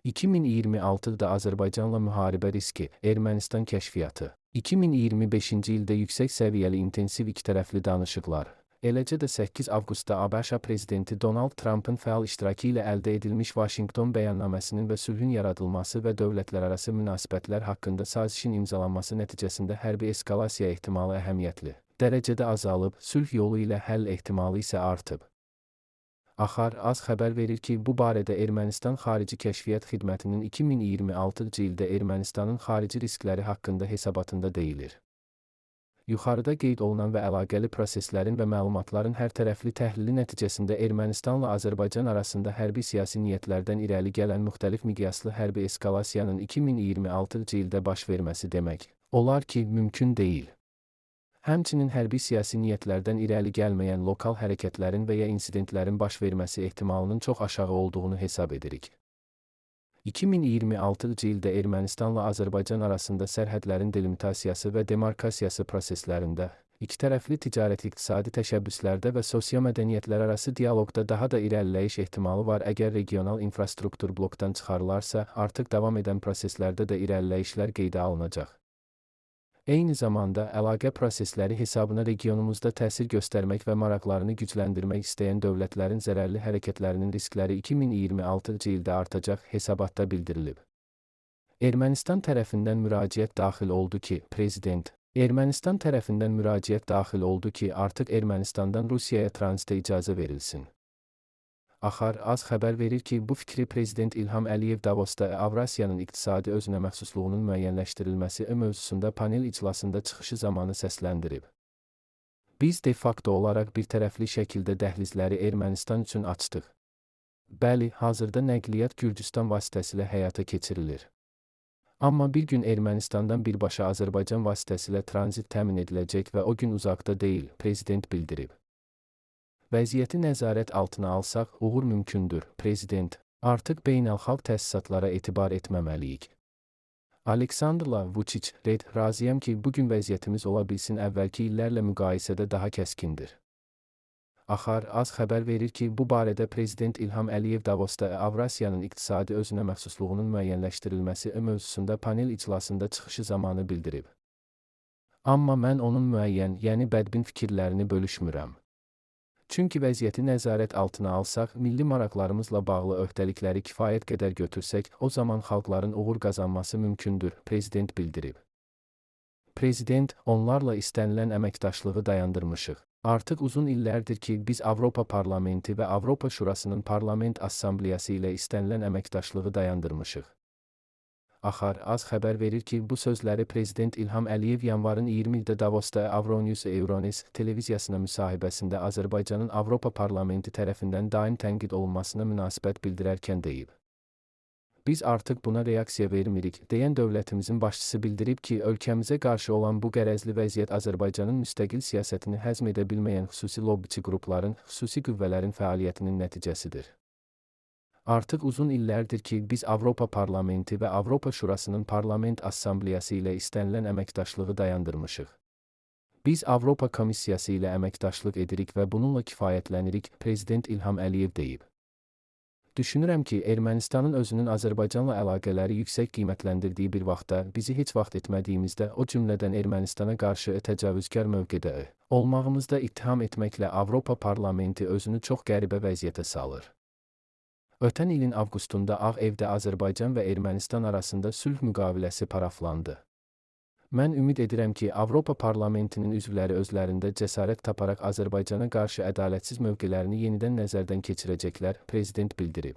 2026-da Azərbaycanla müharibə riski, Ermənistan kəşfiyyatı. 2025-ci ildə yüksək səviyyəli intensiv ikitərəfli danışıqlar, eləcə də 8 avqustda ABŞ prezidenti Donald Trumpın fəal iştirakı ilə əldə edilmiş Vaşinqton bəyannaməsinin və sülhün yaradılması və dövlətlərarası münasibətlər haqqında sazişin imzalanması nəticəsində hərbi eskalasiya ehtimalı əhəmiyyətli dərəcədə azalıb, sülh yolu ilə həll ehtimalı isə artıb. Axar az xəbər verir ki, bu barədə Ermənistan Xarici Kəşfiyyat Xidmətinin 2026-cı ildə Ermənistanın xarici riskləri haqqında hesabatında deyilir. Yuxarıda qeyd olunan və əlaqəli proseslərin və məlumatların hərtərəfli təhlili nəticəsində Ermənistanla Azərbaycan arasında hərbi siyasi niyyətlərdən irəli gələn müxtəlif miqyaslı hərbi eskalasiyanın 2026-cı ildə baş verməsi demək olar ki, mümkün deyil. Həmçinin hərbi siyasi niyyətlərdən irəli gəlməyən lokal hərəkətlərin və ya insidentlərin baş verməsi ehtimalının çox aşağı olduğunu hesab edirik. 2026-cı ildə Ermənistanla Azərbaycan arasında sərhədlərin delimitasiyası və demarkasiyası proseslərində, ikitərəfli ticarət-iqtisadi təşəbbüslərdə və sosiomədəniyyətlərarası dialoqda daha da irəliləyiş ehtimalı var. Əgər regional infrastruktur blokdan çıxarılarsa, artıq davam edən proseslərdə də irəliləyişlər qeydə alınacaq. Eyni zamanda, əlaqə prosesləri hesabına regionumuzda təsir göstərmək və maraqlarını gücləndirmək istəyən dövlətlərin zərərli hərəkətlərinin riskləri 2026-cı ildə artacaq hesabatda bildirilib. Ermənistan tərəfindən müraciət daxil oldu ki, artıq Ermənistandan Rusiyaya tranzitə icazə verilsin. Axar az xəbər verir ki, bu fikri Prezident İlham Əliyev Davosda Avrasiyanın iqtisadi özünəməxsusluğunun müəyyənləşdirilməsi mövzusunda panel iclasında çıxışı zamanı səsləndirib. Biz de facto olaraq birtərəfli şəkildə dəhlizləri Ermənistan üçün açdıq. Bəli, hazırda nəqliyyat Gürcüstan vasitəsilə həyata keçirilir. Amma bir gün Ermənistandan birbaşa Azərbaycan vasitəsilə tranzit təmin ediləcək və o gün uzaqda deyil, Prezident bildirib. Vəziyyəti nəzarət altına alsaq, uğur mümkündür, Prezident. Artıq beynəlxalq təsisatlara etibar etməməliyik. Aleksandrla Vučić, razıyam ki, bugün vəziyyətimiz ola bilsin əvvəlki illərlə müqayisədə daha kəskindir. Axar az xəbər verir ki, bu barədə Prezident İlham Əliyev Davosda Avrasiyanın iqtisadi özünəməxsusluğunun müəyyənləşdirilməsi mövzusunda panel iclasında çıxışı zamanı bildirib. Amma mən onun müəyyən, yəni bədbin fikirlərini bölüşmürəm. Çünki vəziyyəti nəzarət altına alsaq, milli maraqlarımızla bağlı öhdəlikləri kifayət qədər götürsək, o zaman xalqların uğur qazanması mümkündür, Prezident bildirib. Prezident, onlarla istənilən əməkdaşlığı dayandırmışıq. Artıq uzun illərdir ki, biz Avropa Parlamenti və Avropa Şurasının Parlament Assambleyası ilə istənilən əməkdaşlığı dayandırmışıq. Axar az xəbər verir ki, bu sözləri Prezident İlham Əliyev yanvarın 20-də Davosda Euronews televiziyasına müsahibəsində Azərbaycanın Avropa Parlamenti tərəfindən daim tənqid olunmasına münasibət bildirərkən deyib. Biz artıq buna reaksiya vermirik, deyən dövlətimizin başçısı bildirib ki, ölkəmizə qarşı olan bu qərəzli vəziyyət Azərbaycanın müstəqil siyasətini həzm edə bilməyən xüsusi lobbiçi qrupların, xüsusi qüvvələrin fəaliyyətinin nəticəsidir. Artıq uzun illərdir ki, biz Avropa Parlamenti və Avropa Şurasının Parlament Assambleyası ilə istənilən əməkdaşlığı dayandırmışıq. Biz Avropa Komissiyası ilə əməkdaşlıq edirik və bununla kifayətlənirik, Prezident İlham Əliyev deyib. Düşünürəm ki, Ermənistanın özünün Azərbaycanla əlaqələri yüksək qiymətləndirdiyi bir vaxtda, bizi heç vaxt etmədiyimizdə, o cümlədən Ermənistana qarşı təcavüzkar mövqedə olmağımızda ittiham etməklə Avropa Parlamenti özünü çox qəribə vəziyyətə salır. Ötən ilin avqustunda Ağ Evdə Azərbaycan və Ermənistan arasında sülh müqaviləsi paraflandı. Mən ümid edirəm ki, Avropa Parlamentinin üzvləri özlərində cəsarət taparaq Azərbaycana qarşı ədalətsiz mövqelərini yenidən nəzərdən keçirəcəklər, Prezident bildirib.